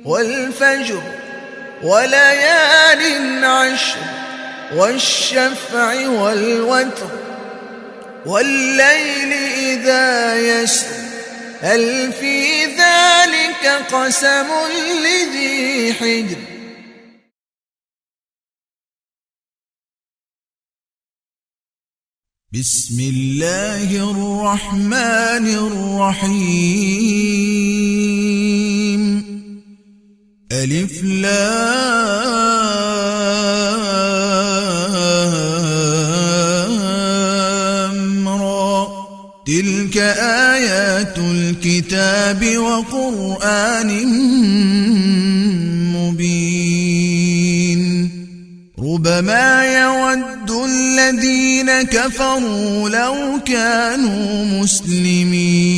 والفجر وليال عشر والشفع والوتر والليل إذا يسر هل في ذلك قسم لذي حجر بسم اللہ الرحمن الرحیم الف لام را تلك آیات الكتاب وقرآن مبین ربما يود الذين كفروا لو كانوا مسلمين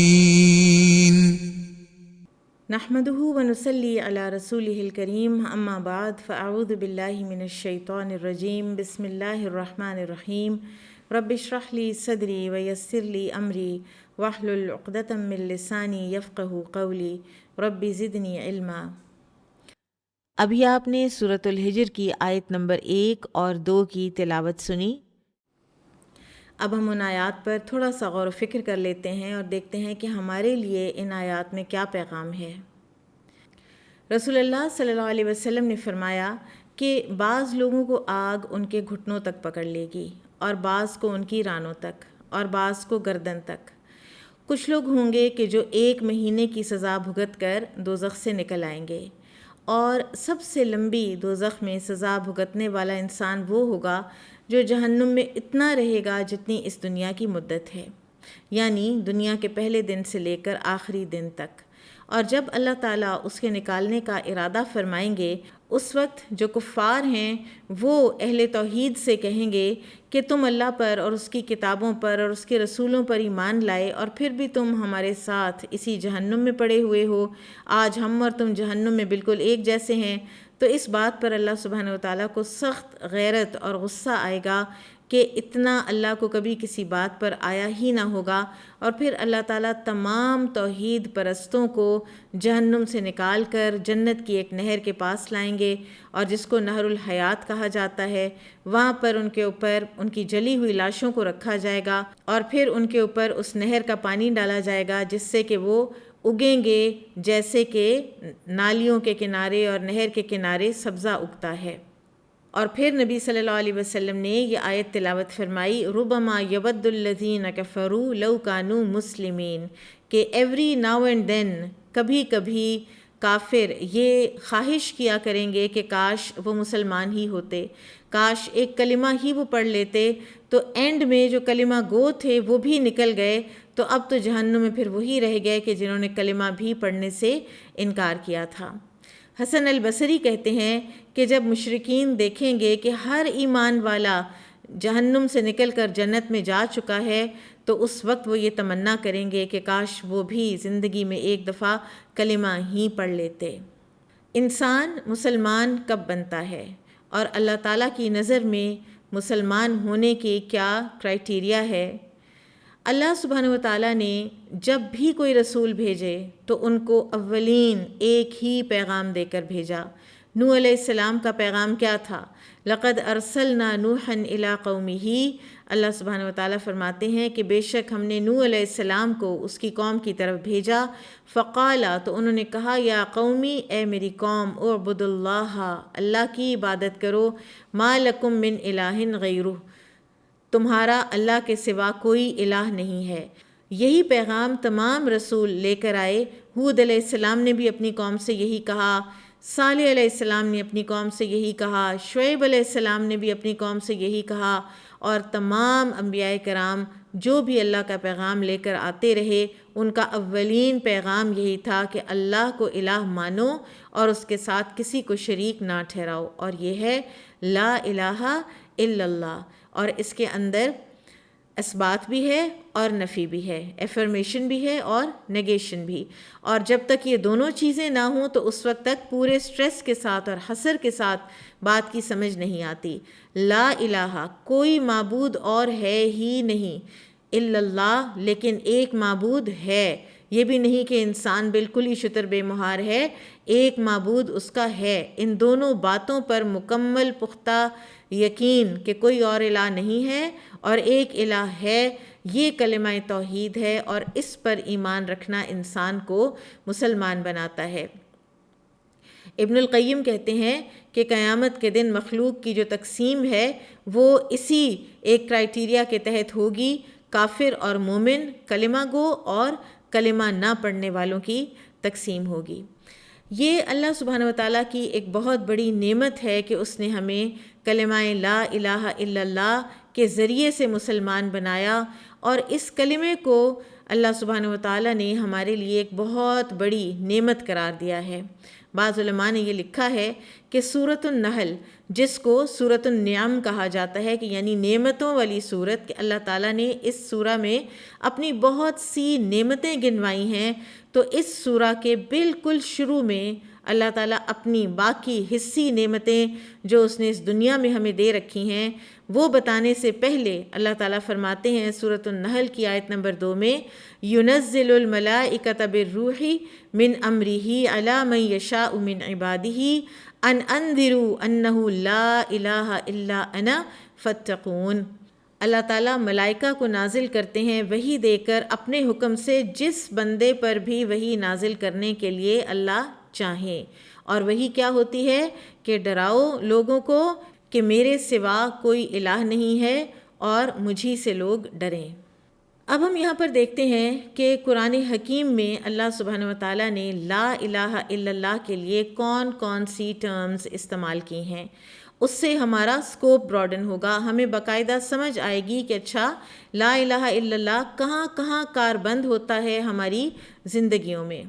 نحمده ونصلي على رسوله الكريم اما بعد فاعوذ بالله من الشيطان الرجيم بسم الله الرحمن الرحيم رب اشرح لي صدري ويسر لي امري واحلل عقدة من لساني يفقهوا قولي رب زدني علما۔ ابھی آپ نے سورۃ الحجر کی آیت نمبر 1 اور 2 کی تلاوت سنی۔ اب ہم ان آیات پر تھوڑا سا غور و فکر کر لیتے ہیں اور دیکھتے ہیں کہ ہمارے لیے ان آیات میں کیا پیغام ہے۔ رسول اللہ صلی اللہ علیہ وسلم نے فرمایا کہ بعض لوگوں کو آگ ان کے گھٹنوں تک پکڑ لے گی اور بعض کو ان کی رانوں تک اور بعض کو گردن تک۔ کچھ لوگ ہوں گے کہ جو 1 مہینے کی سزا بھگت کر دوزخ سے نکل آئیں گے، اور سب سے لمبی دوزخ میں سزا بھگتنے والا انسان وہ ہوگا جو جہنم میں اتنا رہے گا جتنی اس دنیا کی مدت ہے، یعنی دنیا کے پہلے دن سے لے کر آخری دن تک۔ اور جب اللہ تعالیٰ اس کے نکالنے کا ارادہ فرمائیں گے، اس وقت جو کفار ہیں وہ اہل توحید سے کہیں گے کہ تم اللہ پر اور اس کی کتابوں پر اور اس کے رسولوں پر ایمان لائے اور پھر بھی تم ہمارے ساتھ اسی جہنم میں پڑے ہوئے ہو، آج ہم اور تم جہنم میں بالکل ایک جیسے ہیں۔ تو اس بات پر اللہ سبحانہ وتعالیٰ کو سخت غیرت اور غصہ آئے گا کہ اتنا اللہ کو کبھی کسی بات پر آیا ہی نہ ہوگا، اور پھر اللہ تعالیٰ تمام توحید پرستوں کو جہنم سے نکال کر جنت کی ایک نہر کے پاس لائیں گے، اور جس کو نہر الحیات کہا جاتا ہے، وہاں پر ان کے اوپر ان کی جلی ہوئی لاشوں کو رکھا جائے گا اور پھر ان کے اوپر اس نہر کا پانی ڈالا جائے گا، جس سے کہ وہ اگیں گے جیسے کہ نالیوں کے کنارے اور نہر کے کنارے سبزہ اگتا ہے۔ اور پھر نبی صلی اللہ علیہ وسلم نے یہ آیت تلاوت فرمائی، ربما یود الذین کفروا لو کانوا مسلمین، کہ ایوری ناؤ اینڈ دین، کبھی کبھی کافر یہ خواہش کیا کریں گے کہ کاش وہ مسلمان ہی ہوتے، کاش ایک کلمہ ہی وہ پڑھ لیتے، تو اینڈ میں جو کلمہ گو تھے وہ بھی نکل گئے، تو اب تو جہنم میں پھر وہی رہ گئے کہ جنہوں نے کلمہ بھی پڑھنے سے انکار کیا تھا۔ حسن البصری کہتے ہیں کہ جب مشرکین دیکھیں گے کہ ہر ایمان والا جہنم سے نکل کر جنت میں جا چکا ہے، تو اس وقت وہ یہ تمنا کریں گے کہ کاش وہ بھی زندگی میں ایک دفعہ کلمہ ہی پڑھ لیتے۔ انسان مسلمان کب بنتا ہے اور اللہ تعالیٰ کی نظر میں مسلمان ہونے کے کیا کرائٹیریا ہے؟ اللہ سبحانہ وتعالیٰ نے جب بھی کوئی رسول بھیجے تو ان کو اولین ایک ہی پیغام دے کر بھیجا۔ نوح علیہ السلام کا پیغام کیا تھا؟ لقد ارسلنا نوحا الی قومہ، اللہ سبحانہ وتعالیٰ فرماتے ہیں کہ بے شک ہم نے نوح علیہ السلام کو اس کی قوم کی طرف بھیجا، فقالا، تو انہوں نے کہا، یا قومی، اے میری قوم، اعبدوا اللہ، اللہ کی عبادت کرو، ما لکم من الہ غیرہ، تمہارا اللہ کے سوا کوئی الہ نہیں ہے۔ یہی پیغام تمام رسول لے کر آئے۔ ہود علیہ السلام نے بھی اپنی قوم سے یہی کہا، صالح علیہ السلام نے اپنی قوم سے یہی کہا، شعیب علیہ السلام نے بھی اپنی قوم سے یہی کہا، اور تمام انبیاء کرام جو بھی اللہ کا پیغام لے کر آتے رہے، ان کا اولین پیغام یہی تھا کہ اللہ کو الہ مانو اور اس کے ساتھ کسی کو شریک نہ ٹھہراؤ، اور یہ ہے لا الہ الا اللہ۔ اور اس کے اندر اثبات بھی ہے اور نفی بھی ہے، ایفرمیشن بھی ہے اور نیگیشن بھی، اور جب تک یہ دونوں چیزیں نہ ہوں تو اس وقت تک پورے سٹریس کے ساتھ اور حصر کے ساتھ بات کی سمجھ نہیں آتی۔ لا الہ، کوئی معبود اور ہے ہی نہیں، الا اللہ، لیکن ایک معبود ہے، یہ بھی نہیں کہ انسان بالکل ہی شتر بے مہار ہے، ایک معبود اس کا ہے۔ ان دونوں باتوں پر مکمل پختہ یقین کہ کوئی اور الہ نہیں ہے اور ایک الہ ہے، یہ کلمہ توحید ہے، اور اس پر ایمان رکھنا انسان کو مسلمان بناتا ہے۔ ابن القیم کہتے ہیں کہ قیامت کے دن مخلوق کی جو تقسیم ہے وہ اسی ایک کرائٹیریا کے تحت ہوگی، کافر اور مومن، کلمہ گو اور کلمہ نہ پڑھنے والوں کی تقسیم ہوگی۔ یہ اللہ سبحانہ وتعالیٰ کی ایک بہت بڑی نعمت ہے کہ اس نے ہمیں کلمہ لا الہ الا اللہ کے ذریعے سے مسلمان بنایا، اور اس کلمے کو اللہ سبحانہ وتعالیٰ نے ہمارے لیے ایک بہت بڑی نعمت قرار دیا ہے۔ بعض علماء نے یہ لکھا ہے کہ سورۃ النحل، جس کو سورۃ النعم کہا جاتا ہے کہ یعنی نعمتوں والی سورت، کہ اللہ تعالیٰ نے اس سورہ میں اپنی بہت سی نعمتیں گنوائی ہیں، تو اس سورہ کے بالکل شروع میں اللہ تعالیٰ اپنی باقی حصی نعمتیں جو اس نے اس دنیا میں ہمیں دے رکھی ہیں وہ بتانے سے پہلے اللہ تعالیٰ فرماتے ہیں سورۃ النحل کی آیت نمبر 2 میں، يُنَزِّلُ الْمَلَائِكَةَ بِالرُّوحِ مِنْ أَمْرِهِ عَلَى مَنْ يَشَاءُ مِنْ عِبَادِهِ أَنْ أَنذِرُوا أَنَّهُ لَا إِلَهَ إِلَّا أَنَا فَاتَّقُونِ۔ اللہ تعالیٰ ملائکہ کو نازل کرتے ہیں وحی دے کر اپنے حکم سے، جس بندے پر بھی وحی نازل کرنے کے لیے اللہ چاہیں، اور وحی کیا ہوتی ہے کہ ڈراؤ لوگوں کو کہ میرے سوا کوئی الہ نہیں ہے اور مجھی سے لوگ ڈریں۔ اب ہم یہاں پر دیکھتے ہیں کہ قرآن حکیم میں اللہ سبحانہ وتعالیٰ نے لا الہ الا اللہ کے لیے کون کون سی ٹرمز استعمال کی ہیں۔ اس سے ہمارا سکوپ براڈن ہوگا، ہمیں باقاعدہ سمجھ آئے گی کہ اچھا لا الہ الا اللہ کہاں کہاں کاربند ہوتا ہے ہماری زندگیوں میں۔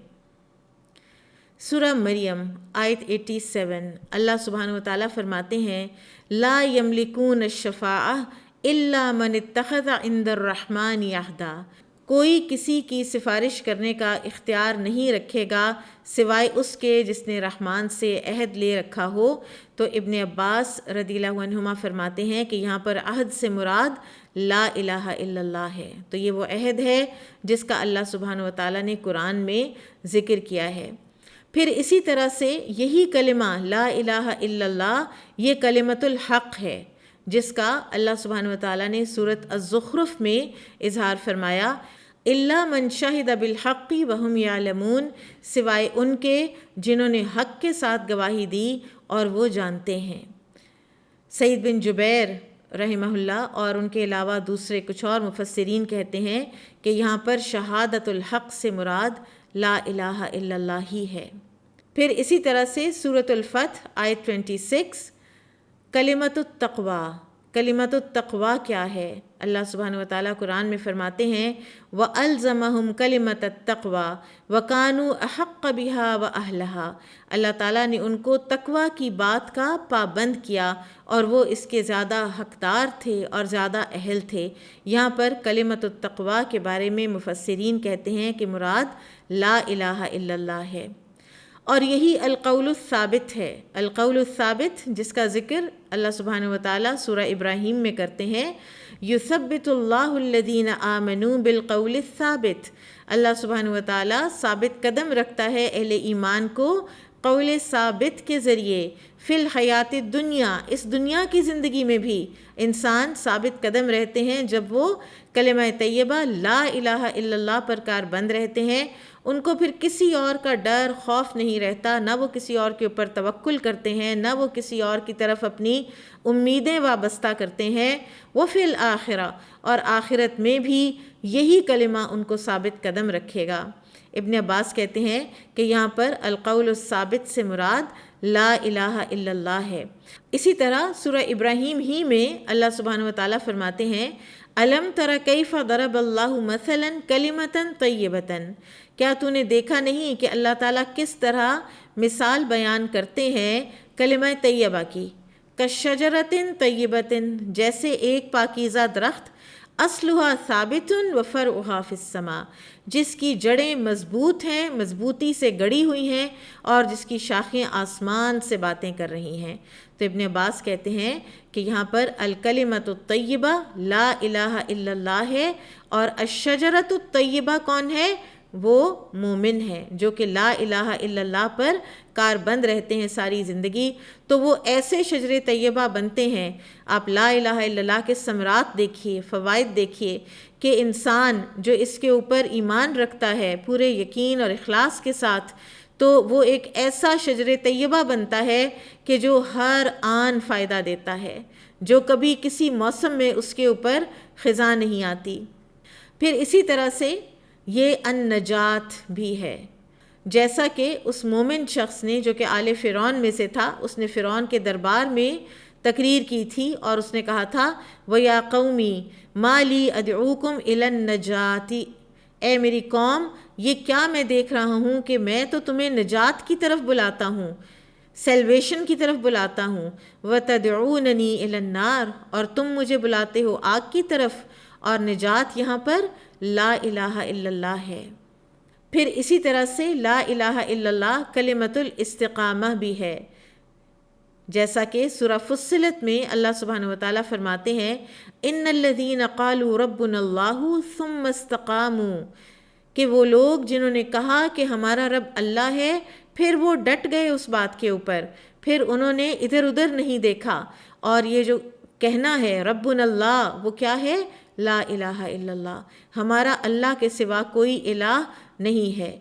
سورہ مریم آیت 87، اللہ سبحانہ وتعالیٰ فرماتے ہیں لا یملکون الشفاعہ الا من اتخذ عند الرحمن عہدا، کوئی کسی کی سفارش کرنے کا اختیار نہیں رکھے گا سوائے اس کے جس نے رحمان سے عہد لے رکھا ہو۔ تو ابن عباس رضی اللہ عنہما فرماتے ہیں کہ یہاں پر عہد سے مراد لا الہ الا اللہ ہے، تو یہ وہ عہد ہے جس کا اللہ سبحانہ وتعالیٰ نے قرآن میں ذکر کیا ہے۔ پھر اسی طرح سے یہی کلمہ لا الہ الا اللہ یہ کلمۃ الحق ہے، جس کا اللہ سبحانہ وتعالیٰ نے سورۃ الزخرف میں اظہار فرمایا الا من شہد بالحق وہم یعلمون، سوائے ان کے جنہوں نے حق کے ساتھ گواہی دی اور وہ جانتے ہیں۔ سعید بن جبیر رحمہ اللہ اور ان کے علاوہ دوسرے کچھ اور مفسرین کہتے ہیں کہ یہاں پر شہادت الحق سے مراد لا الہ الا اللہ ہی ہے۔ پھر اسی طرح سے سورۃ الفتح آیت 26، کلمۃ التقوی، کلمۃ التقوی کیا ہے؟ اللہ سبحانہ وتعالیٰ قرآن میں فرماتے ہیں وَأَلْزَمَهُمْ كَلِمَةَ التَّقْوَى وَكَانُوا أَحَقَّ بِهَا وَأَهْلَهَا، اللہ تعالیٰ نے ان کو تقوی کی بات کا پابند کیا اور وہ اس کے زیادہ حقدار تھے اور زیادہ اہل تھے۔ یہاں پر کلمۃ التقوی کے بارے میں مفسرین کہتے ہیں کہ مراد لا الہ الا اللہ ہے، اور یہی القول الثابت ہے۔ القول الثابت جس کا ذکر اللہ سبحانہ وتعالیٰ سورہ ابراہیم میں کرتے ہیں یثبت اللہ الذین آمنوا بالقول الثابت، اللہ سبحانہ وتعالیٰ ثابت قدم رکھتا ہے اہل ایمان کو قول ثابت کے ذریعے، فی الحیات الدنیا، اس دنیا کی زندگی میں بھی انسان ثابت قدم رہتے ہیں جب وہ کلمہ طیبہ لا الہ الا اللہ پر کاربند رہتے ہیں۔ ان کو پھر کسی اور کا ڈر خوف نہیں رہتا، نہ وہ کسی اور کے اوپر توکل کرتے ہیں، نہ وہ کسی اور کی طرف اپنی امیدیں وابستہ کرتے ہیں۔ وفی الآخرہ، اور آخرت میں بھی یہی کلمہ ان کو ثابت قدم رکھے گا۔ ابن عباس کہتے ہیں کہ یہاں پر القول الثابت سے مراد لا الہ الا اللہ ہے۔ اسی طرح سورہ ابراہیم ہی میں اللہ سبحانہ وتعالیٰ فرماتے ہیں الم تر کیف ضرب اللہ مثلا کلمۃ طیبۃ، کیا تو نے دیکھا نہیں کہ اللہ تعالیٰ کس طرح مثال بیان کرتے ہیں کلمہ طیبہ کی، کشجرۃ طیبۃ، جیسے ایک پاکیزہ درخت، اصلھا ثابت وفرعھا فی السماء، جس کی جڑیں مضبوط ہیں، مضبوطی سے گڑی ہوئی ہیں، اور جس کی شاخیں آسمان سے باتیں کر رہی ہیں۔ تو ابن عباس کہتے ہیں کہ یہاں پر الکلمۃ الطیبہ لا الہ الا اللہ ہے، اور الشجرۃ الطیبہ کون ہے؟ وہ مومن ہیں، جو کہ لا الہ الا اللہ پر کاربند رہتے ہیں ساری زندگی، تو وہ ایسے شجر طیبہ بنتے ہیں۔ آپ لا الہ الا اللہ کے ثمرات دیکھیے، فوائد دیکھیے کہ انسان جو اس کے اوپر ایمان رکھتا ہے پورے یقین اور اخلاص کے ساتھ، تو وہ ایک ایسا شجر طیبہ بنتا ہے کہ جو ہر آن فائدہ دیتا ہے، جو کبھی کسی موسم میں اس کے اوپر خزاں نہیں آتی۔ پھر اسی طرح سے یہ النجات بھی ہے، جیسا کہ اس مومن شخص نے جو کہ آل فرعون میں سے تھا، اس نے فرعون کے دربار میں تقریر کی تھی اور اس نے کہا تھا وَيَا قَوْمِ مَا لِي أَدْعُوكُمْ إِلَى النَّجَاةِ، اے میری قوم، یہ کیا میں دیکھ رہا ہوں کہ میں تو تمہیں نجات کی طرف بلاتا ہوں، سیلویشن کی طرف بلاتا ہوں، وَتَدْعُونَنِي إِلَى النَّارِ، اور تم مجھے بلاتے ہو آگ کی طرف۔ اور نجات یہاں پر لا الہ الا اللہ ہے۔ پھر اسی طرح سے لا الہ الا اللہ کلمۃ الاستقامہ بھی ہے، جیسا کہ سورہ فصلت میں اللہ سبحانہ وتعالیٰ فرماتے ہیں ان الذین قالوا ربنا اللہ ثم استقاموا، کہ وہ لوگ جنہوں نے کہا کہ ہمارا رب اللہ ہے، پھر وہ ڈٹ گئے اس بات کے اوپر، پھر انہوں نے ادھر ادھر نہیں دیکھا، اور یہ جو کہنا ہے ربنا اللہ، وہ کیا ہے؟ لا الہ الا اللہ، ہمارا اللہ کے سوا کوئی الہ نہیں ہے۔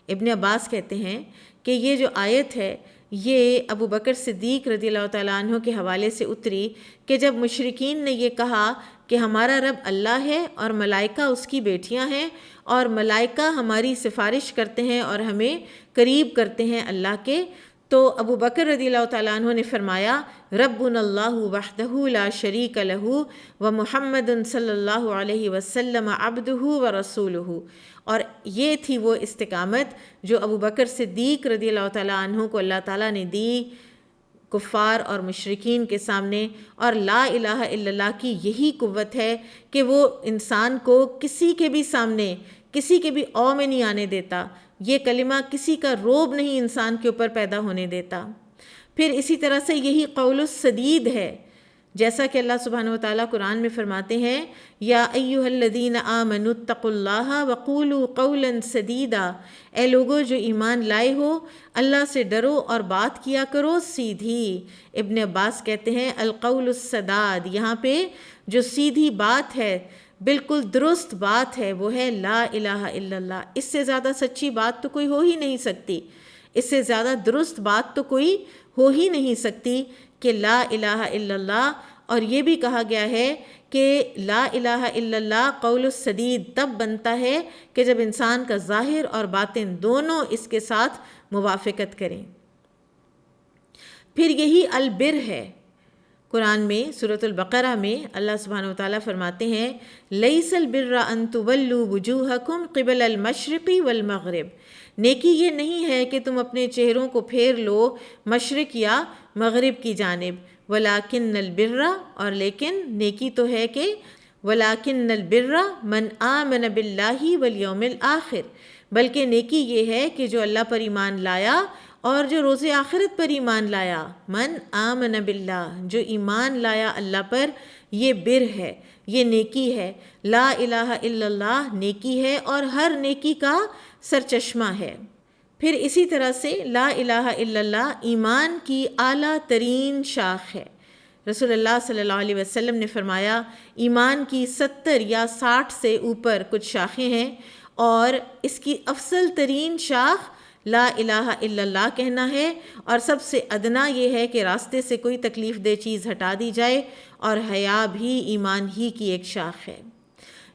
ابن عباس کہتے ہیں کہ یہ جو آیت ہے یہ ابو بکر صدیق رضی اللہ تعالیٰ عنہ کے حوالے سے اتری کہ جب مشرکین نے یہ کہا کہ ہمارا رب اللہ ہے اور ملائکہ اس کی بیٹیاں ہیں، اور ملائکہ ہماری سفارش کرتے ہیں اور ہمیں قریب کرتے ہیں اللہ کے، تو ابو بکر رضی اللہ تعالیٰ عنہ نے فرمایا ربنا اللہ وحدہ لا شریک لہ ومحمد صلی اللہ علیہ وسلم عبدہ ورسولہ، اور یہ تھی وہ استقامت جو ابو بکر صدیق رضی اللہ تعالیٰ عنہ کو اللہ تعالیٰ نے دی کفار اور مشرکین کے سامنے۔ اور لا الہ الا اللہ کی یہی قوت ہے کہ وہ انسان کو کسی کے بھی سامنے، کسی کے بھی او میں نہیں آنے دیتا، یہ کلمہ کسی کا روب نہیں انسان کے اوپر پیدا ہونے دیتا۔ پھر اسی طرح سے یہی قول السدید ہے، جیسا کہ اللہ سبحانہ وتعالیٰ قرآن میں فرماتے ہیں یا ایھا الذین آمنوا اتقوا اللہ وقولوا قولا سدیدا، اے لوگو جو ایمان لائے ہو اللہ سے ڈرو اور بات کیا کرو سیدھی۔ ابن عباس کہتے ہیں القول السداد، یہاں پہ جو سیدھی بات ہے، بالکل درست بات ہے، وہ ہے لا الہ الا اللہ۔ اس سے زیادہ سچی بات تو کوئی ہو ہی نہیں سکتی، اس سے زیادہ درست بات تو کوئی ہو ہی نہیں سکتی کہ لا الہ الا اللہ۔ اور یہ بھی کہا گیا ہے کہ لا الہ الا اللہ قول السدید تب بنتا ہے کہ جب انسان کا ظاہر اور باطن دونوں اس کے ساتھ موافقت کریں۔ پھر یہی البر ہے، قرآن میں سورۃ البقرہ میں اللہ سبحانہ وتعالیٰ فرماتے ہیں لیس البر ان تولوا وجوہکم قبل المشرق والمغرب، نیکی یہ نہیں ہے کہ تم اپنے چہروں کو پھیر لو مشرق یا مغرب کی جانب، ولیکن البر، اور لیکن نیکی تو ہے کہ ولیکن البر من آمن باللہ والیوم الآخر، بلکہ نیکی یہ ہے کہ جو اللہ پر ایمان لایا اور جو روز آخرت پر ایمان لایا، من آمن باللہ، جو ایمان لایا اللہ پر، یہ بر ہے، یہ نیکی ہے۔ لا الہ الا اللہ نیکی ہے اور ہر نیکی کا سرچشمہ ہے۔ پھر اسی طرح سے لا الہ الا اللہ ایمان کی اعلیٰ ترین شاخ ہے۔ رسول اللہ صلی اللہ علیہ وسلم نے فرمایا ایمان کی 70 یا 60 سے اوپر کچھ شاخیں ہیں، اور اس کی افضل ترین شاخ لا الہ الا اللہ کہنا ہے، اور سب سے ادنا یہ ہے کہ راستے سے کوئی تکلیف دہ چیز ہٹا دی جائے، اور حیا بھی ایمان ہی کی ایک شاخ ہے۔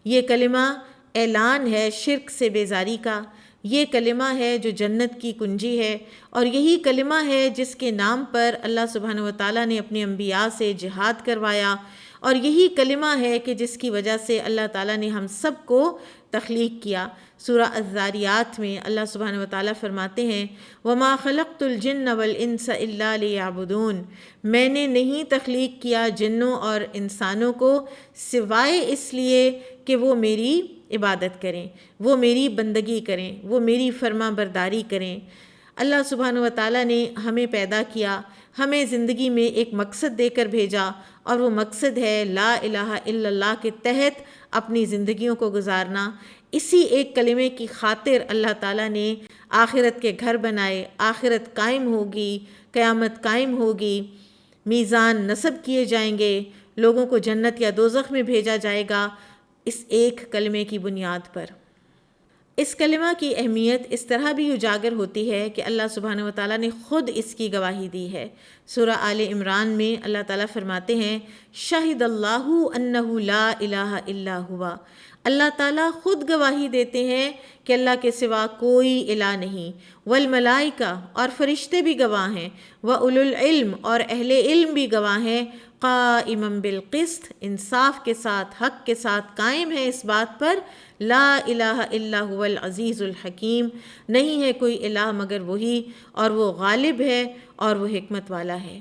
یہ کلمہ اعلان ہے شرک سے بیزاری کا، یہ کلمہ ہے جو جنت کی کنجی ہے، اور یہی کلمہ ہے جس کے نام پر اللہ سبحانہ وتعالیٰ نے اپنے انبیاء سے جہاد کروایا، اور یہی کلمہ ہے کہ جس کی وجہ سے اللہ تعالیٰ نے ہم سب کو تخلیق کیا۔ سورہ الذاریات میں اللہ سبحانہ وتعالیٰ فرماتے ہیں وَمَا خَلَقْتُ الْجِنَّ وَالْإِنسَ إِلَّا لِيَعْبُدُونَ، میں نے نہیں تخلیق کیا جنوں اور انسانوں کو سوائے اس لیے کہ وہ میری عبادت کریں، وہ میری بندگی کریں، وہ میری فرما برداری کریں۔ اللہ سبحانہ وتعالیٰ نے ہمیں پیدا کیا، ہمیں زندگی میں ایک مقصد دے کر بھیجا، اور وہ مقصد ہے لا الہ الا اللہ کے تحت اپنی زندگیوں کو گزارنا۔ اسی ایک کلمے کی خاطر اللہ تعالیٰ نے آخرت کے گھر بنائے، آخرت قائم ہوگی، قیامت قائم ہوگی، میزان نصب کیے جائیں گے، لوگوں کو جنت یا دوزخ میں بھیجا جائے گا، اس ایک کلمے کی بنیاد پر۔ اس کلمہ کی اہمیت اس طرح بھی اجاگر ہوتی ہے کہ اللہ سبحانہ وتعالیٰ نے خود اس کی گواہی دی ہے۔ سورہ آل عمران میں اللہ تعالیٰ فرماتے ہیں شہد اللہ انہ لا الہ الا ہوا، اللہ تعالیٰ خود گواہی دیتے ہیں کہ اللہ کے سوا کوئی الہ نہیں، والملائکہ اور فرشتے بھی گواہ ہیں، وَأُولُو العلم اور اہل علم بھی گواہ ہیں، قائما بالقسط انصاف کے ساتھ، حق کے ساتھ قائم ہے اس بات پر، لا الہ الا هو العزیز الحکیم، نہیں ہے کوئی الہ مگر وہی، اور وہ غالب ہے اور وہ حکمت والا ہے۔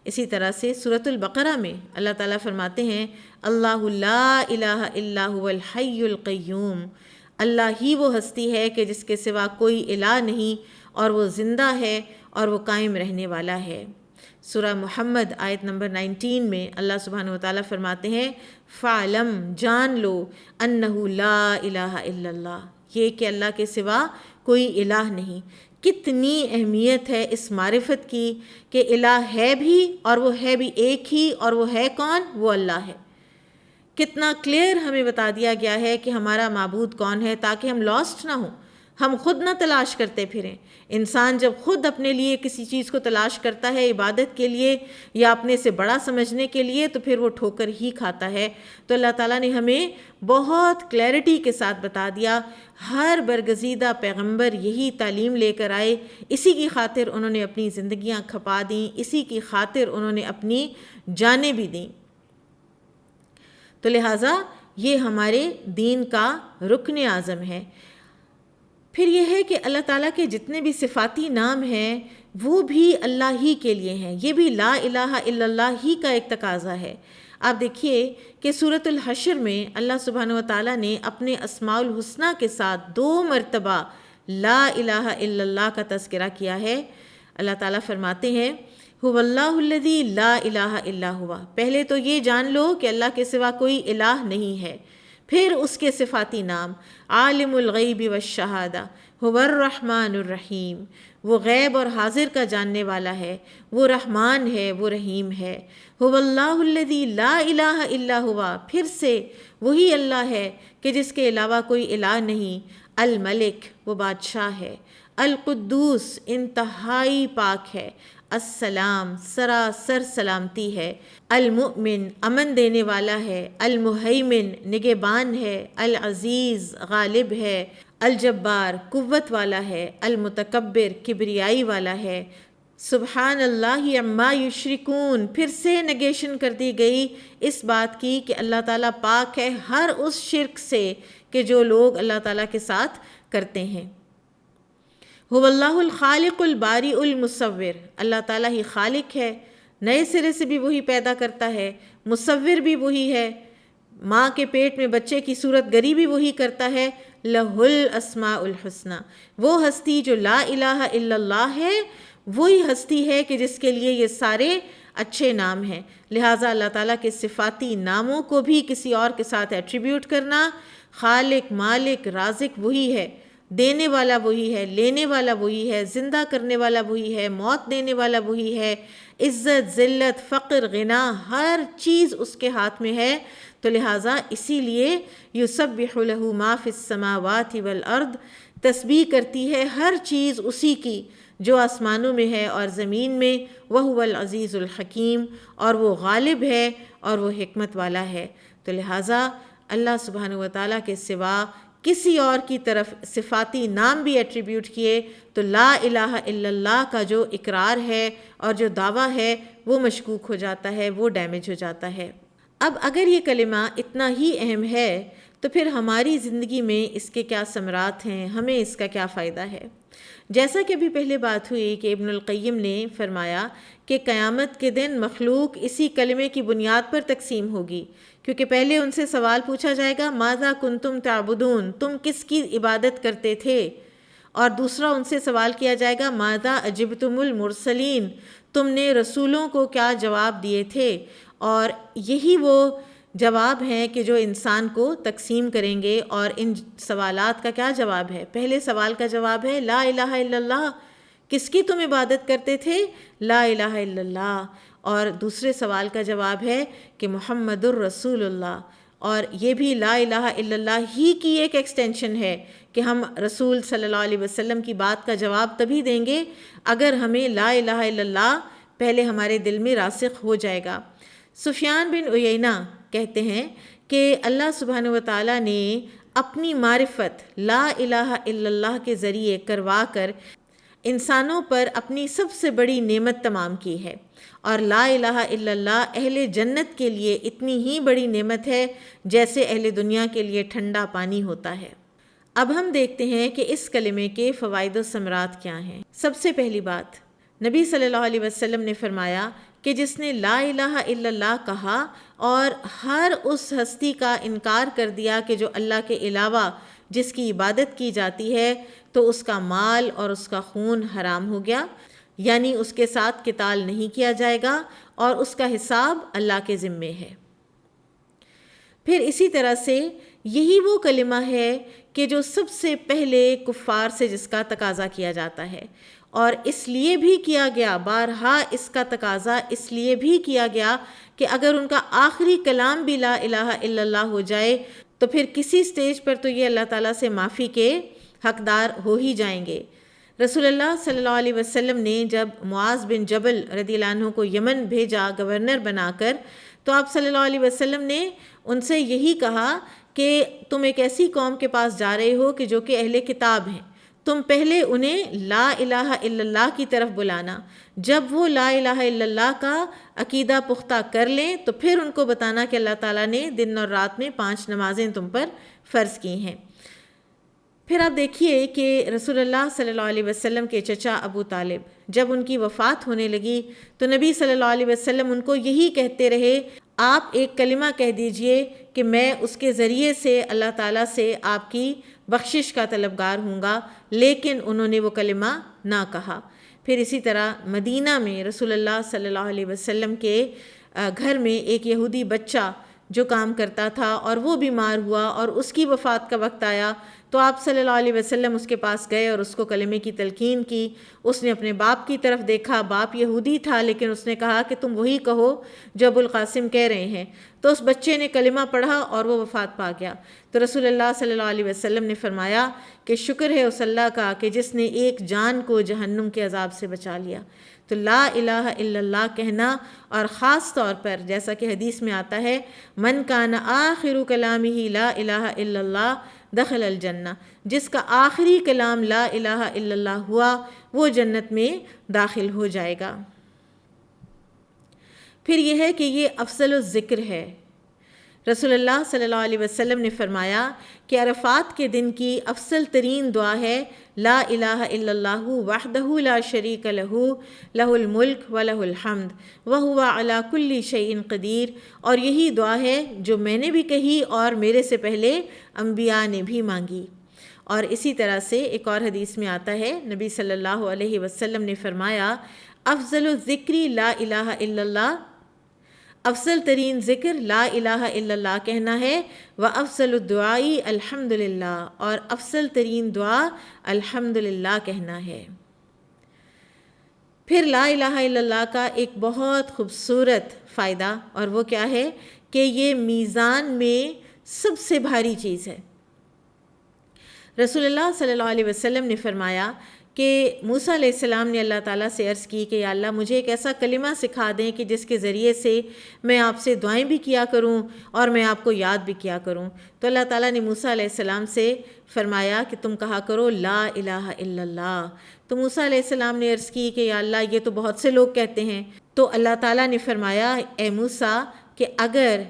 اسی طرح سے سورۃ البقرہ میں اللہ تعالیٰ فرماتے ہیں اللہ لا الہ الا هو الحی القیوم، اللہ ہی وہ ہستی ہے کہ جس کے سوا کوئی الہ نہیں، اور وہ زندہ ہے اور وہ قائم رہنے والا ہے۔ سورہ محمد آیت نمبر 19 میں اللہ سبحانہ وتعالیٰ فرماتے ہیں فَعْلَمْ جان لو أَنَّهُ لَا إِلَٰهَ إِلَّا اللَّهُ، یہ کہ اللہ کے سوا کوئی الہ نہیں۔ کتنی اہمیت ہے اس معرفت کی کہ الہ ہے بھی اور وہ ہے بھی ایک ہی، اور وہ ہے کون؟ وہ اللہ ہے۔ کتنا کلیئر ہمیں بتا دیا گیا ہے کہ ہمارا معبود کون ہے، تاکہ ہم لاسٹ نہ ہوں، ہم خود نہ تلاش کرتے پھریں۔ انسان جب خود اپنے لیے کسی چیز کو تلاش کرتا ہے عبادت کے لیے یا اپنے سے بڑا سمجھنے کے لیے، تو پھر وہ ٹھوکر ہی کھاتا ہے۔ تو اللہ تعالیٰ نے ہمیں بہت کلیئرٹی کے ساتھ بتا دیا، ہر برگزیدہ پیغمبر یہی تعلیم لے کر آئے، اسی کی خاطر انہوں نے اپنی زندگیاں کھپا دیں، اسی کی خاطر انہوں نے اپنی جانیں بھی دیں۔ تو لہٰذا یہ ہمارے دین کا رکن اعظم ہے۔ پھر یہ ہے کہ اللہ تعالیٰ کے جتنے بھی صفاتی نام ہیں وہ بھی اللہ ہی کے لیے ہیں، یہ بھی لا الہ الا اللہ ہی کا ایک تقاضا ہے۔ آپ دیکھیے کہ سورۃ الحشر میں اللہ سبحانہ وتعالیٰ نے اپنے اسماء الحسنہ کے ساتھ 2 مرتبہ لا الہ الا اللہ کا تذکرہ کیا ہے۔ اللہ تعالیٰ فرماتے ہیں هو اللہ الذی لا الہ الا ہوا، پہلے تو یہ جان لو کہ اللہ کے سوا کوئی الہ نہیں ہے، پھر اس کے صفاتی نام عالم الغیب والشہادہ هو الرحمن الرحیم، وہ غیب اور حاضر کا جاننے والا ہے، وہ رحمان ہے، وہ رحیم ہے۔ هو اللہ الذی لا الہ الا ہوا، پھر سے وہی اللہ ہے کہ جس کے علاوہ کوئی الہ نہیں۔ الملک، وہ بادشاہ ہے۔ القدوس، انتہائی پاک ہے۔ السلام، سراسر سلامتی ہے۔ المؤمن، امن دینے والا ہے۔ المہیمن، نگہبان ہے۔ العزیز، غالب ہے۔ الجبار، قوت والا ہے۔ المتکبر، کبریائی والا ہے۔ سبحان اللہ عما یشرکون، پھر سے نگیشن کر دی گئی اس بات کی کہ اللہ تعالیٰ پاک ہے ہر اس شرک سے کہ جو لوگ اللہ تعالیٰ کے ساتھ کرتے ہیں۔ هو اللہ الخالق الباری المصور، اللہ تعالیٰ ہی خالق ہے، نئے سرے سے بھی وہی پیدا کرتا ہے، مصور بھی وہی ہے، ماں کے پیٹ میں بچے کی صورت گری بھی وہی کرتا ہے۔ لہ الاسماء الحسنی، وہ ہستی جو لا الہ الا اللہ ہے، وہی ہستی ہے کہ جس کے لیے یہ سارے اچھے نام ہیں۔ لہٰذا اللہ تعالیٰ کے صفاتی ناموں کو بھی کسی اور کے ساتھ ایٹریبیوٹ کرنا، خالق، مالک، رازق وہی ہے، دینے والا وہی ہے، لینے والا وہی ہے، زندہ کرنے والا وہی ہے، موت دینے والا وہی ہے، عزت، ذلت، فقر، غنا، ہر چیز اس کے ہاتھ میں ہے۔ تو لہٰذا اسی لیے یسبح لہ ما فی السماوات والارض، تسبیح کرتی ہے ہر چیز اسی کی جو آسمانوں میں ہے اور زمین میں، وہو العزیز الحکیم، اور وہ غالب ہے اور وہ حکمت والا ہے۔ تو لہٰذا اللہ سبحانہ وتعالیٰ کے سوا کسی اور کی طرف صفاتی نام بھی ایٹریبیوٹ کیے تو لا الہ الا اللہ کا جو اقرار ہے اور جو دعویٰ ہے وہ مشکوک ہو جاتا ہے، وہ ڈیمیج ہو جاتا ہے۔ اب اگر یہ کلمہ اتنا ہی اہم ہے تو پھر ہماری زندگی میں اس کے کیا ثمرات ہیں، ہمیں اس کا کیا فائدہ ہے؟ جیسا کہ ابھی پہلے بات ہوئی کہ ابن القیم نے فرمایا کہ قیامت کے دن مخلوق اسی کلمے کی بنیاد پر تقسیم ہوگی، کیونکہ پہلے ان سے سوال پوچھا جائے گا ماذا کنتم تعبدون، تم کس کی عبادت کرتے تھے، اور دوسرا ان سے سوال کیا جائے گا ماذا اجبتم المرسلین، تم نے رسولوں کو کیا جواب دیے تھے۔ اور یہی وہ جواب ہیں کہ جو انسان کو تقسیم کریں گے۔ اور ان سوالات کا کیا جواب ہے؟ پہلے سوال کا جواب ہے لا الہ الا اللہ، کس کی تم عبادت کرتے تھے؟ لا الہ الا اللہ۔ اور دوسرے سوال کا جواب ہے کہ محمد الرسول اللہ، اور یہ بھی لا الہ الا اللہ ہی کی ایک ایکسٹینشن ہے کہ ہم رسول صلی اللہ علیہ وسلم کی بات کا جواب تبھی دیں گے اگر ہمیں لا الہ الا اللہ پہلے ہمارے دل میں راسخ ہو جائے گا۔ سفیان بن عیینہ کہتے ہیں کہ اللہ سبحانہ و تعالیٰ نے اپنی معرفت لا الہ الا اللہ کے ذریعے کروا کر انسانوں پر اپنی سب سے بڑی نعمت تمام کی ہے، اور لا الہ الا اللہ اہل جنت کے لیے اتنی ہی بڑی نعمت ہے جیسے اہل دنیا کے لیے ٹھنڈا پانی ہوتا ہے۔ اب ہم دیکھتے ہیں کہ اس کلمے کے فوائد و ثمرات کیا ہیں۔ سب سے پہلی بات، نبی صلی اللہ علیہ وسلم نے فرمایا کہ جس نے لا الہ الا اللہ کہا اور ہر اس ہستی کا انکار کر دیا کہ جو اللہ کے علاوہ جس کی عبادت کی جاتی ہے، تو اس کا مال اور اس کا خون حرام ہو گیا، یعنی اس کے ساتھ قتال نہیں کیا جائے گا اور اس کا حساب اللہ کے ذمے ہے۔ پھر اسی طرح سے یہی وہ کلمہ ہے کہ جو سب سے پہلے کفار سے جس کا تقاضا کیا جاتا ہے، اور اس لیے بھی کیا گیا، بارہا اس کا تقاضا اس لیے بھی کیا گیا کہ اگر ان کا آخری کلام بھی لا الہ الا اللہ ہو جائے تو پھر کسی سٹیج پر تو یہ اللہ تعالیٰ سے معافی کے حقدار ہو ہی جائیں گے۔ رسول اللہ صلی اللہ علیہ وسلم نے جب معاذ بن جبل رضی اللہ عنہ کو یمن بھیجا گورنر بنا کر، تو آپ صلی اللہ علیہ وسلم نے ان سے یہی کہا کہ تم ایک ایسی قوم کے پاس جا رہے ہو کہ جو کہ اہل کتاب ہیں، تم پہلے انہیں لا الہ الا اللہ کی طرف بلانا، جب وہ لا الہ الا اللہ کا عقیدہ پختہ کر لیں تو پھر ان کو بتانا کہ اللہ تعالیٰ نے دن اور رات میں 5 نمازیں تم پر فرض کی ہیں۔ پھر آپ دیکھیے کہ رسول اللہ صلی اللہ علیہ وسلم کے چچا ابو طالب جب ان کی وفات ہونے لگی تو نبی صلی اللہ علیہ وسلم ان کو یہی کہتے رہے، آپ ایک کلمہ کہہ دیجئے کہ میں اس کے ذریعے سے اللہ تعالیٰ سے آپ کی بخشش کا طلبگار ہوں گا، لیکن انہوں نے وہ کلمہ نہ کہا۔ پھر اسی طرح مدینہ میں رسول اللہ صلی اللہ علیہ وسلم کے گھر میں ایک یہودی بچہ جو کام کرتا تھا اور وہ بیمار ہوا اور اس کی وفات کا وقت آیا تو آپ صلی اللہ علیہ وسلم اس کے پاس گئے اور اس کو کلمے کی تلقین کی۔ اس نے اپنے باپ کی طرف دیکھا، باپ یہودی تھا لیکن اس نے کہا کہ تم وہی کہو جو ابو القاسم کہہ رہے ہیں، تو اس بچے نے کلمہ پڑھا اور وہ وفات پا گیا۔ تو رسول اللہ صلی اللہ علیہ وسلم نے فرمایا کہ شکر ہے اس اللہ کا کہ جس نے ایک جان کو جہنم کے عذاب سے بچا لیا۔ تو لا الہ الا اللہ کہنا، اور خاص طور پر جیسا کہ حدیث میں آتا ہے من کان آخر کلامہ لا الہ الا اللہ دخل الجنہ، جس کا آخری کلام لا الہ الا اللہ ہوا وہ جنت میں داخل ہو جائے گا۔ پھر یہ ہے کہ یہ افضل الذکر ہے۔ رسول اللہ صلی اللہ علیہ وسلم نے فرمایا کہ عرفات کے دن کی افضل ترین دعا ہے لا الہ الا اللہ وحدہ لا شریک لہ لہ الملک ولہ الحمد وہو علی کل شیء قدیر، اور یہی دعا ہے جو میں نے بھی کہی اور میرے سے پہلے انبیاء نے بھی مانگی۔ اور اسی طرح سے ایک اور حدیث میں آتا ہے نبی صلی اللہ علیہ وسلم نے فرمایا افضل الذکر لا الہ الا اللہ، افضل ترین ذکر لا الہ الا اللہ کہنا ہے، وافضل الدعاء الحمدللہ، اور افضل ترین دعا الحمدللہ کہنا ہے۔ پھر لا الہ الا اللہ کا ایک بہت خوبصورت فائدہ، اور وہ کیا ہے کہ یہ میزان میں سب سے بھاری چیز ہے۔ رسول اللہ صلی اللہ علیہ وسلم نے فرمایا کہ موسیٰ علیہ السلام نے اللہ تعالیٰ سے عرض کی کہ یا اللہ مجھے ایک ایسا کلمہ سکھا دیں کہ جس کے ذریعے سے میں آپ سے دعائیں بھی کیا کروں اور میں آپ کو یاد بھی کیا کروں۔ تو اللہ تعالیٰ نے موسیٰ علیہ السلام سے فرمایا کہ تم کہا کرو لا الہ الا اللہ۔ تو موسیٰ علیہ السلام نے عرض کی کہ یا اللہ یہ تو بہت سے لوگ کہتے ہیں۔ تو اللہ تعالیٰ نے فرمایا اے موسیٰ کہ اگر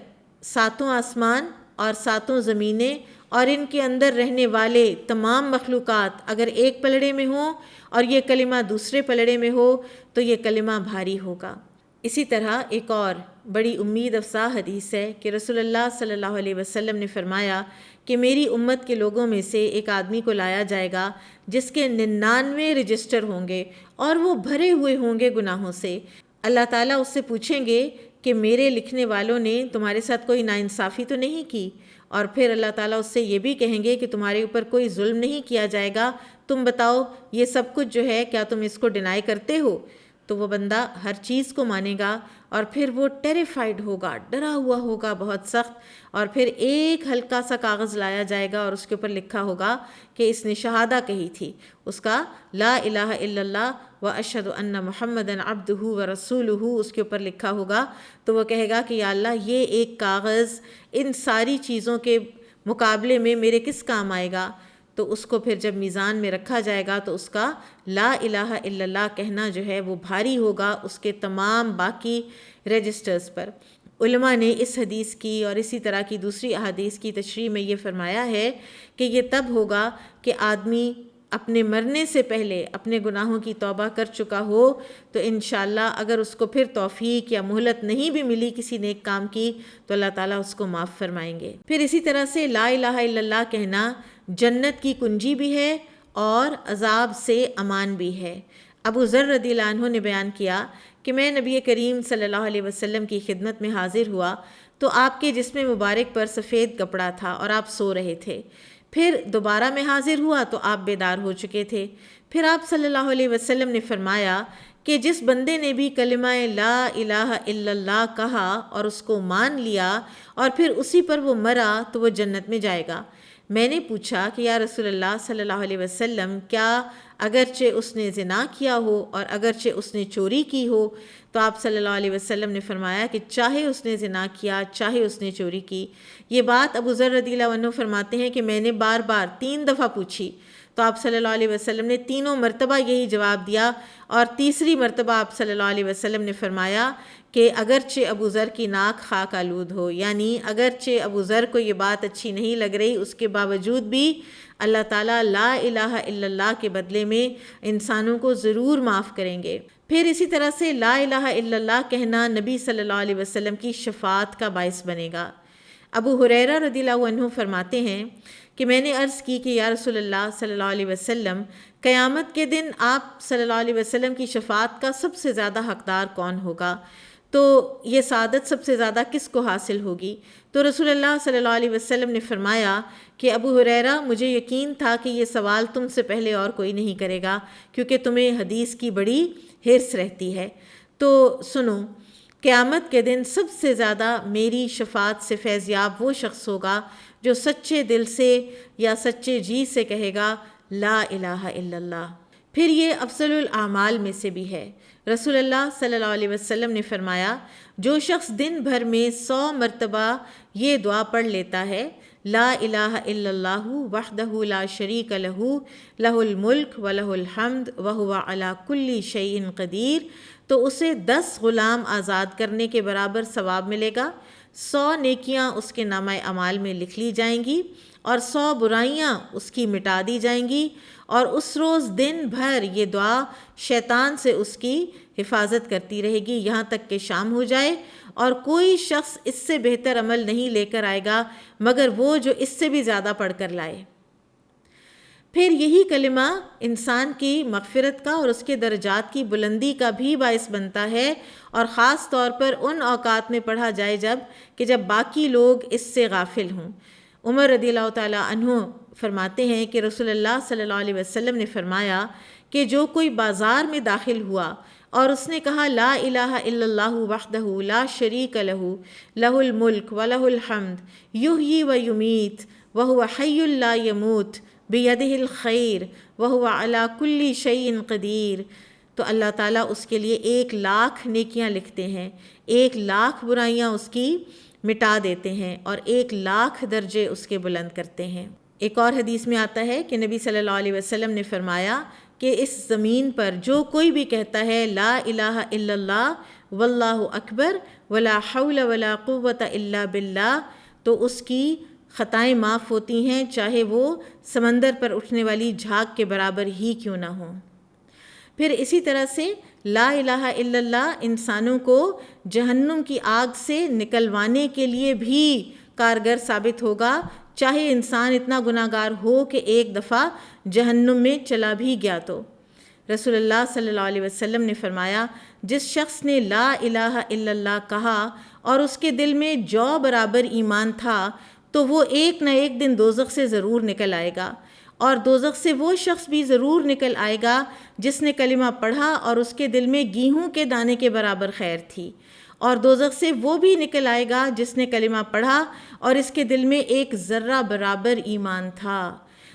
7 آسمان اور 7 زمینیں اور ان کے اندر رہنے والے تمام مخلوقات اگر ایک پلڑے میں ہوں اور یہ کلمہ دوسرے پلڑے میں ہو تو یہ کلمہ بھاری ہوگا۔ اسی طرح ایک اور بڑی امید افزا حدیث ہے کہ رسول اللہ صلی اللہ علیہ وسلم نے فرمایا کہ میری امت کے لوگوں میں سے ایک آدمی کو لایا جائے گا جس کے 99 رجسٹر ہوں گے اور وہ بھرے ہوئے ہوں گے گناہوں سے۔ اللہ تعالیٰ اس سے پوچھیں گے کہ میرے لکھنے والوں نے تمہارے ساتھ کوئی ناانصافی تو نہیں کی، اور پھر اللہ تعالیٰ اس سے یہ بھی کہیں گے کہ تمہارے اوپر کوئی ظلم نہیں کیا جائے گا، تم بتاؤ یہ سب کچھ جو ہے کیا تم اس کو ڈینائی کرتے ہو؟ تو وہ بندہ ہر چیز کو مانے گا، اور پھر وہ ٹیریفائیڈ ہوگا، ڈرا ہوا ہوگا بہت سخت، اور پھر ایک ہلکا سا کاغذ لایا جائے گا اور اس کے اوپر لکھا ہوگا کہ اس نے شہادہ کہی تھی، اس کا لا الہ الا اللہ واشہد ان محمدًا عبدہ ورسولہ اس کے اوپر لکھا ہوگا۔ تو وہ کہے گا کہ یا اللہ یہ ایک کاغذ ان ساری چیزوں کے مقابلے میں میرے کس کام آئے گا؟ تو اس کو پھر جب میزان میں رکھا جائے گا تو اس کا لا الہ الا اللہ کہنا جو ہے وہ بھاری ہوگا اس کے تمام باقی رجسٹرز پر۔ علماء نے اس حدیث کی اور اسی طرح کی دوسری احادیث کی تشریح میں یہ فرمایا ہے کہ یہ تب ہوگا کہ آدمی اپنے مرنے سے پہلے اپنے گناہوں کی توبہ کر چکا ہو، تو انشاءاللہ اگر اس کو پھر توفیق یا مہلت نہیں بھی ملی کسی نیک کام کی تو اللہ تعالیٰ اس کو معاف فرمائیں گے۔ پھر اسی طرح سے لا الہ الا اللہ کہنا جنت کی کنجی بھی ہے اور عذاب سے امان بھی ہے۔ ابو ذر رضی اللہ عنہ نے بیان کیا کہ میں نبی کریم صلی اللہ علیہ وسلم کی خدمت میں حاضر ہوا تو آپ کے جسم مبارک پر سفید کپڑا تھا اور آپ سو رہے تھے۔ پھر دوبارہ میں حاضر ہوا تو آپ بیدار ہو چکے تھے۔ پھر آپ صلی اللہ علیہ وسلم نے فرمایا کہ جس بندے نے بھی کلمہ لا الہ الا اللہ کہا اور اس کو مان لیا اور پھر اسی پر وہ مرا تو وہ جنت میں جائے گا۔ میں نے پوچھا کہ یا رسول اللہ صلی اللہ علیہ وسلم کیا اگرچہ اس نے زنا کیا ہو اور اگرچہ اس نے چوری کی ہو؟ تو آپ صلی اللہ علیہ وسلم نے فرمایا کہ چاہے اس نے زنا کیا چاہے اس نے چوری کی۔ یہ بات ابو ذر رضی اللہ عنہ فرماتے ہیں کہ میں نے بار بار 3 دفعہ پوچھی تو آپ صلی اللہ علیہ وسلم نے تینوں مرتبہ یہی جواب دیا، اور تیسری مرتبہ آپ صلی اللہ علیہ وسلم نے فرمایا کہ اگرچہ ابو ذر کی ناک خاک آلود ہو، یعنی اگرچہ ابو ذر کو یہ بات اچھی نہیں لگ رہی اس کے باوجود بھی اللہ تعالیٰ لا الہ الا اللہ کے بدلے میں انسانوں کو ضرور معاف کریں گے۔ پھر اسی طرح سے لا الہ الا اللہ کہنا نبی صلی اللہ علیہ وسلم کی شفاعت کا باعث بنے گا۔ ابو ہریرہ رضی اللہ عنہ فرماتے ہیں کہ میں نے عرض کی کہ یا رسول اللہ صلی اللہ علیہ وسلم قیامت کے دن آپ صلی اللہ علیہ وسلم کی شفاعت کا سب سے زیادہ حقدار کون ہوگا؟ تو یہ سعادت سب سے زیادہ کس کو حاصل ہوگی؟ تو رسول اللہ صلی اللہ علیہ وسلم نے فرمایا کہ ابو ہریرہ مجھے یقین تھا کہ یہ سوال تم سے پہلے اور کوئی نہیں کرے گا کیونکہ تمہیں حدیث کی بڑی حرص رہتی ہے۔ تو سنو، قیامت کے دن سب سے زیادہ میری شفاعت سے فیضیاب وہ شخص ہوگا جو سچے دل سے یا سچے جی سے کہے گا لا الہ الا اللہ۔ پھر یہ افضل الاعمال میں سے بھی ہے۔ رسول اللہ صلی اللہ علیہ وسلم نے فرمایا جو شخص دن بھر میں 100 مرتبہ یہ دعا پڑھ لیتا ہے لا الہ الا اللہ وحدہ لا شریک لہ لہ الملک ولہ الحمد وہو علی کل شیء قدیر، تو اسے 10 غلام آزاد کرنے کے برابر ثواب ملے گا، 100 نیکیاں اس کے نامہ اعمال میں لکھ لی جائیں گی اور 100 برائیاں اس کی مٹا دی جائیں گی، اور اس روز دن بھر یہ دعا شیطان سے اس کی حفاظت کرتی رہے گی یہاں تک کہ شام ہو جائے، اور کوئی شخص اس سے بہتر عمل نہیں لے کر آئے گا مگر وہ جو اس سے بھی زیادہ پڑھ کر لائے۔ پھر یہی کلمہ انسان کی مغفرت کا اور اس کے درجات کی بلندی کا بھی باعث بنتا ہے، اور خاص طور پر ان اوقات میں پڑھا جائے جب باقی لوگ اس سے غافل ہوں۔ عمر رضی اللہ تعالیٰ عنہ فرماتے ہیں کہ رسول اللہ صلی اللہ علیہ وسلم نے فرمایا کہ جو کوئی بازار میں داخل ہوا اور اس نے کہا لا الہ الا اللہ وحدہ لا شریک لہ لہ الملک ولہ الحمد یحیی و یمیت وہو حی لا یموت بیدہ الخیر وہو علی کل شیء قدیر، تو اللہ تعالیٰ اس کے لیے 1,00,000 نیکیاں لکھتے ہیں، 1,00,000 برائیاں اس کی مٹا دیتے ہیں اور 1,00,000 درجے اس کے بلند کرتے ہیں۔ ایک اور حدیث میں آتا ہے کہ نبی صلی اللہ علیہ وسلم نے فرمایا کہ اس زمین پر جو کوئی بھی کہتا ہے لا الہ الا اللہ واللہ اکبر ولا حول ولا قوت الا باللہ، تو اس کی خطائیں معاف ہوتی ہیں چاہے وہ سمندر پر اٹھنے والی جھاگ کے برابر ہی کیوں نہ ہوں۔ پھر اسی طرح سے لا الہ الا اللہ انسانوں کو جہنم کی آگ سے نکلوانے کے لیے بھی کارگر ثابت ہوگا، چاہے انسان اتنا گناہگار ہو کہ ایک دفعہ جہنم میں چلا بھی گیا تو۔ رسول اللہ صلی اللہ علیہ وسلم نے فرمایا، جس شخص نے لا الہ الا اللہ کہا اور اس کے دل میں جو برابر ایمان تھا تو وہ ایک نہ ایک دن دوزخ سے ضرور نکل آئے گا، اور دوزخ سے وہ شخص بھی ضرور نکل آئے گا جس نے کلمہ پڑھا اور اس کے دل میں گیہوں کے دانے کے برابر خیر تھی، اور دوزخ سے وہ بھی نکل آئے گا جس نے کلمہ پڑھا اور اس کے دل میں ایک ذرہ برابر ایمان تھا۔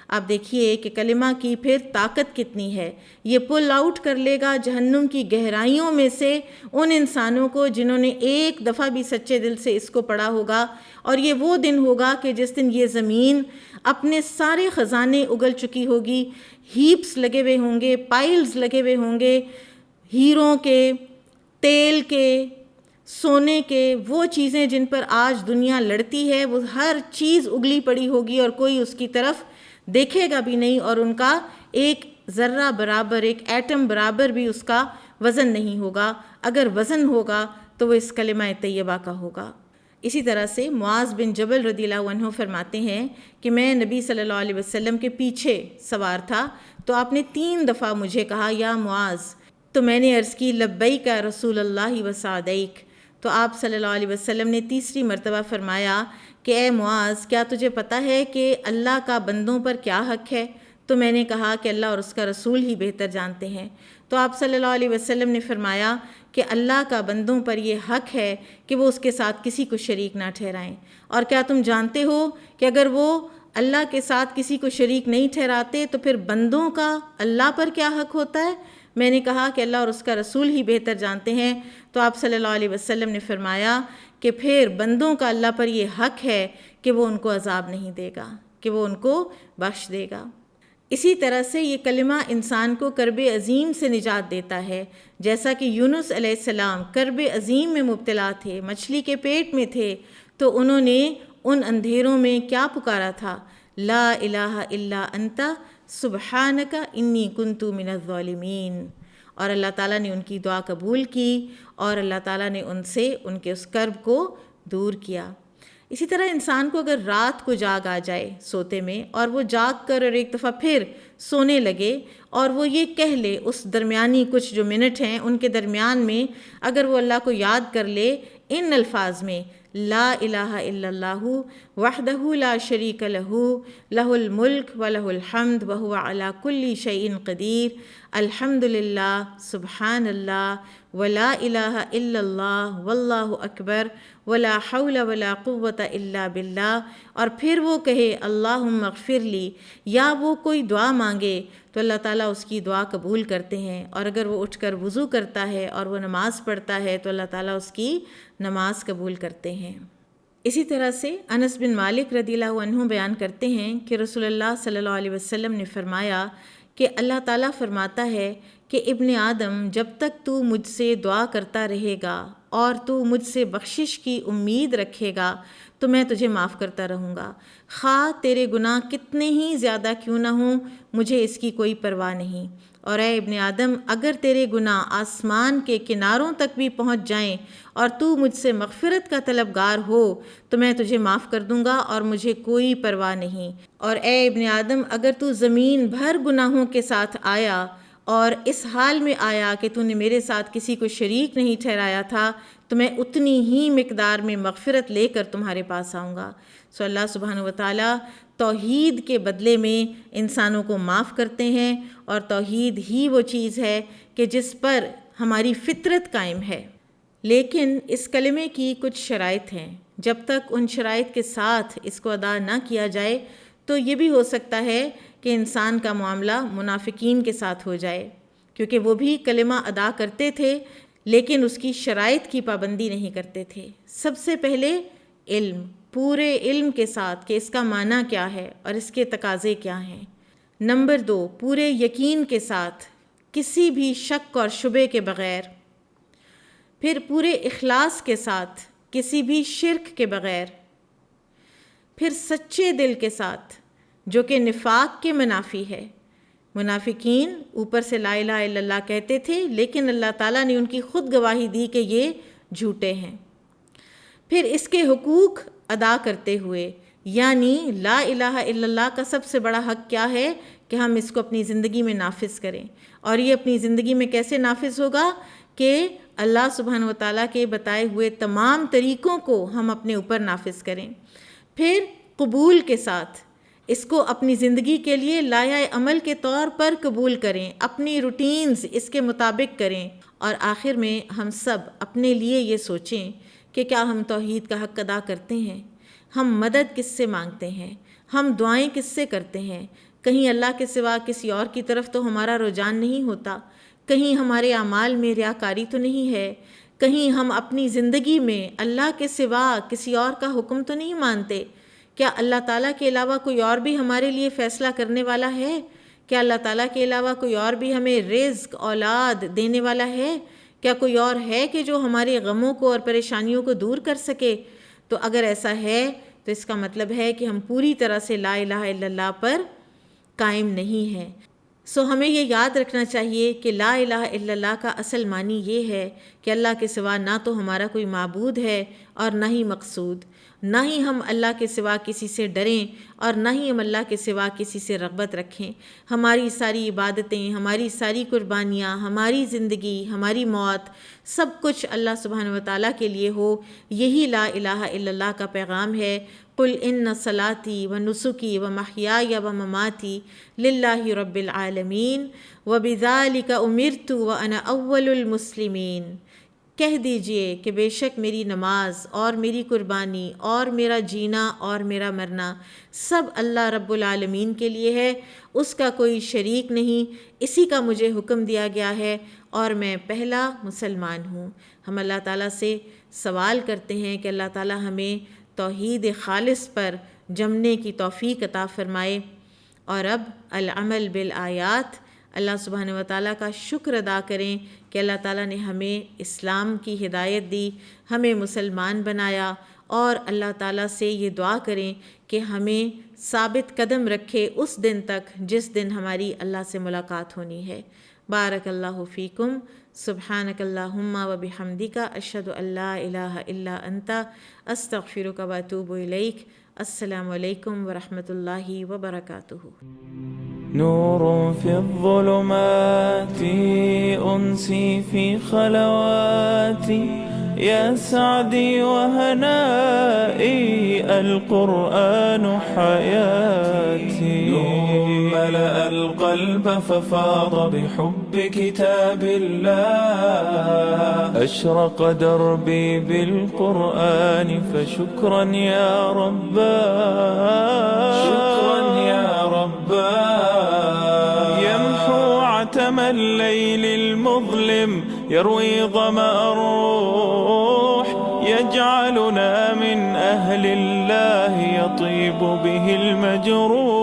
آپ دیکھیے کہ کلمہ کی پھر طاقت کتنی ہے، یہ پل آؤٹ کر لے گا جہنم کی گہرائیوں میں سے ان انسانوں کو جنہوں نے ایک دفعہ بھی سچے دل سے اس کو پڑھا ہوگا، اور یہ وہ دن ہوگا کہ جس دن یہ زمین اپنے سارے خزانے اگل چکی ہوگی، ہیپس لگے ہوئے ہوں گے، پائلز لگے ہوئے ہوں گے، ہیروں کے، تیل کے، سونے کے، وہ چیزیں جن پر آج دنیا لڑتی ہے، وہ ہر چیز اگلی پڑی ہوگی اور کوئی اس کی طرف دیکھے گا بھی نہیں، اور ان کا ایک ذرہ برابر، ایک ایٹم برابر بھی اس کا وزن نہیں ہوگا۔ اگر وزن ہوگا تو وہ اس کلمہ طیبہ کا ہوگا۔ اسی طرح سے معاذ بن جبل رضی اللہ عنہ فرماتے ہیں کہ میں نبی صلی اللہ علیہ وسلم کے پیچھے سوار تھا تو آپ نے 3 دفعہ مجھے کہا یا معاذ، تو میں نے عرض کی لبیک یا رسول اللہ وسعدیک، تو آپ صلی اللہ علیہ وسلم نے تیسری مرتبہ فرمایا کہ اے معاذ، کیا تجھے پتہ ہے کہ اللہ کا بندوں پر کیا حق ہے؟ تو میں نے کہا کہ اللہ اور اس کا رسول ہی بہتر جانتے ہیں۔ تو آپ صلی اللہ علیہ وسلم نے فرمایا کہ اللہ کا بندوں پر یہ حق ہے کہ وہ اس کے ساتھ کسی کو شریک نہ ٹھہرائیں، اور کیا تم جانتے ہو کہ اگر وہ اللہ کے ساتھ کسی کو شریک نہیں ٹھہراتے تو پھر بندوں کا اللہ پر کیا حق ہوتا ہے؟ میں نے کہا کہ اللہ اور اس کا رسول ہی بہتر جانتے ہیں۔ تو آپ صلی اللہ علیہ وسلم نے فرمایا کہ پھر بندوں کا اللہ پر یہ حق ہے کہ وہ ان کو عذاب نہیں دے گا، کہ وہ ان کو بخش دے گا۔ اسی طرح سے یہ کلمہ انسان کو کرب عظیم سے نجات دیتا ہے، جیسا کہ یونس علیہ السلام کرب عظیم میں مبتلا تھے، مچھلی کے پیٹ میں تھے، تو انہوں نے ان اندھیروں میں کیا پکارا تھا؟ لا الہ الا انت سبحانک انی کنت من الظالمین، اور اللہ تعالیٰ نے ان کی دعا قبول کی اور اللہ تعالیٰ نے ان سے ان کے اس کرب کو دور کیا۔ اسی طرح انسان کو اگر رات کو جاگ آ جائے سوتے میں، اور وہ جاگ کر اور ایک دفعہ پھر سونے لگے، اور وہ یہ کہہ لے اس درمیانی کچھ جو منٹ ہیں ان کے درمیان میں اگر وہ اللہ کو یاد کر لے ان الفاظ میں، لا الہ الا اللہ وحدہ لا شریک لہ لہ الملک ولہ الحمد وہو علی کل شیء قدیر، الحمد للہ، سبحان اللہ، ولا الہ الا اللہ، واللہ اکبر، ولا حول ولا قوۃ الا باللہ، اور پھر وہ کہے اللہم اغفر لی، یا وہ کوئی دعا مانگے تو اللہ تعالیٰ اس کی دعا قبول کرتے ہیں، اور اگر وہ اٹھ کر وضو کرتا ہے اور وہ نماز پڑھتا ہے تو اللہ تعالیٰ اس کی نماز قبول کرتے ہیں۔ اسی طرح سے انس بن مالک رضی اللہ عنہ بیان کرتے ہیں کہ رسول اللہ صلی اللہ علیہ وسلم نے فرمایا کہ اللہ تعالیٰ فرماتا ہے کہ ابن آدم، جب تک تو مجھ سے دعا کرتا رہے گا اور تو مجھ سے بخشش کی امید رکھے گا تو میں تجھے معاف کرتا رہوں گا، خواہ تیرے گناہ کتنے ہی زیادہ کیوں نہ ہوں، مجھے اس کی کوئی پرواہ نہیں۔ اور اے ابن آدم، اگر تیرے گناہ آسمان کے کناروں تک بھی پہنچ جائیں اور تو مجھ سے مغفرت کا طلبگار ہو تو میں تجھے معاف کر دوں گا اور مجھے کوئی پرواہ نہیں۔ اور اے ابن آدم، اگر تو زمین بھر گناہوں کے ساتھ آیا اور اس حال میں آیا کہ تو نے میرے ساتھ کسی کو شریک نہیں ٹھہرایا تھا تو میں اتنی ہی مقدار میں مغفرت لے کر تمہارے پاس آؤں گا۔ سو اللہ سبحانہ وتعالیٰ توحید کے بدلے میں انسانوں کو معاف کرتے ہیں، اور توحید ہی وہ چیز ہے کہ جس پر ہماری فطرت قائم ہے۔ لیکن اس کلمے کی کچھ شرائط ہیں، جب تک ان شرائط کے ساتھ اس کو ادا نہ کیا جائے تو یہ بھی ہو سکتا ہے کہ انسان کا معاملہ منافقین کے ساتھ ہو جائے، کیونکہ وہ بھی کلمہ ادا کرتے تھے لیکن اس کی شرائط کی پابندی نہیں کرتے تھے۔ سب سے پہلے علم، پورے علم کے ساتھ کہ اس کا معنی کیا ہے اور اس کے تقاضے کیا ہیں۔ نمبر 2، پورے یقین کے ساتھ، کسی بھی شک اور شبے کے بغیر۔ پھر پورے اخلاص کے ساتھ، کسی بھی شرک کے بغیر۔ پھر سچے دل کے ساتھ، جو کہ نفاق کے منافی ہے۔ منافقین اوپر سے لا الہ الا اللہ کہتے تھے لیکن اللہ تعالیٰ نے ان کی خود گواہی دی کہ یہ جھوٹے ہیں۔ پھر اس کے حقوق ادا کرتے ہوئے، یعنی لا الہ الا اللہ کا سب سے بڑا حق کیا ہے کہ کہ ہم اس کو اپنی زندگی میں نافذ کریں. اور یہ اپنی زندگی میں کیسے نافذ ہوگا کہ اللہ سبحانہ وتعالیٰ کے بتائے ہوئے تمام طریقوں کو ہم اپنے اوپر نافذ کریں. پھر قبول کے ساتھ اس کو اپنی زندگی کے لیے لائحہ عمل کے طور پر قبول کریں، اپنی روٹینز اس کے مطابق کریں. اور آخر میں ہم سب اپنے لیے یہ سوچیں کہ کیا ہم توحید کا حق ادا کرتے ہیں؟ ہم مدد کس سے مانگتے ہیں؟ ہم دعائیں کس سے کرتے ہیں؟ کہیں اللہ کے سوا کسی اور کی طرف تو ہمارا رجحان نہیں ہوتا؟ کہیں ہمارے اعمال میں ریاکاری تو نہیں ہے؟ کہیں ہم اپنی زندگی میں اللہ کے سوا کسی اور کا حکم تو نہیں مانتے؟ کیا اللہ تعالیٰ کے علاوہ کوئی اور بھی ہمارے لیے فیصلہ کرنے والا ہے؟ کیا اللہ تعالیٰ کے علاوہ کوئی اور بھی ہمیں رزق اولاد دینے والا ہے؟ کیا کوئی اور ہے کہ جو ہمارے غموں کو اور پریشانیوں کو دور کر سکے؟ تو اگر ایسا ہے تو اس کا مطلب ہے کہ ہم پوری طرح سے لا الہ الا اللہ پر قائم نہیں ہیں. ہمیں یہ یاد رکھنا چاہیے کہ لا الہ الا اللہ کا اصل معنی یہ ہے کہ اللہ کے سوا نہ تو ہمارا کوئی معبود ہے اور نہ ہی مقصود، نہ ہی ہم اللہ کے سوا کسی سے ڈریں اور نہ ہی ہم اللہ کے سوا کسی سے رغبت رکھیں. ہماری ساری عبادتیں، ہماری ساری قربانیاں، ہماری زندگی، ہماری موت، سب کچھ اللہ سبحانہ وتعالیٰ کے لیے ہو. یہی لا الہ الا اللہ کا پیغام ہے. قل ان صلاتی و نسکی و محیای و مماتی للہ رب العالمین وبذالک امرت وانا اول المسلمین. کہہ دیجئے کہ بے شک میری نماز اور میری قربانی اور میرا جینا اور میرا مرنا سب اللہ رب العالمین کے لیے ہے، اس کا کوئی شریک نہیں، اسی کا مجھے حکم دیا گیا ہے اور میں پہلا مسلمان ہوں. ہم اللہ تعالیٰ سے سوال کرتے ہیں کہ اللہ تعالیٰ ہمیں توحید خالص پر جمنے کی توفیق عطا فرمائے. اور اب العمل بالآیات، اللہ سبحانہ وتعالیٰ کا شکر ادا کریں کہ اللہ تعالیٰ نے ہمیں اسلام کی ہدایت دی، ہمیں مسلمان بنایا. اور اللہ تعالیٰ سے یہ دعا کریں کہ ہمیں ثابت قدم رکھے اس دن تک جس دن ہماری اللہ سے ملاقات ہونی ہے. بارک اللہ فیکم. سبحانک اللہم و بحمدک اشہد ان لا الہ الا انت استغفرک و اتوب الیک. السلام علیکم ورحمۃ اللہ وبرکاتہ. نور في الظلمات أنسي في خلواتي يا سعدي وهنائي القرآن حياتي. نور ملأ القلب ففاض بحب كتاب الله أشرق دربي بالقرآن فشكرا يا رباه شكرا يا رباه. عتم الليل المظلم يروي ظمأ الروح يجعلنا من أهل الله يطيب به المجروح.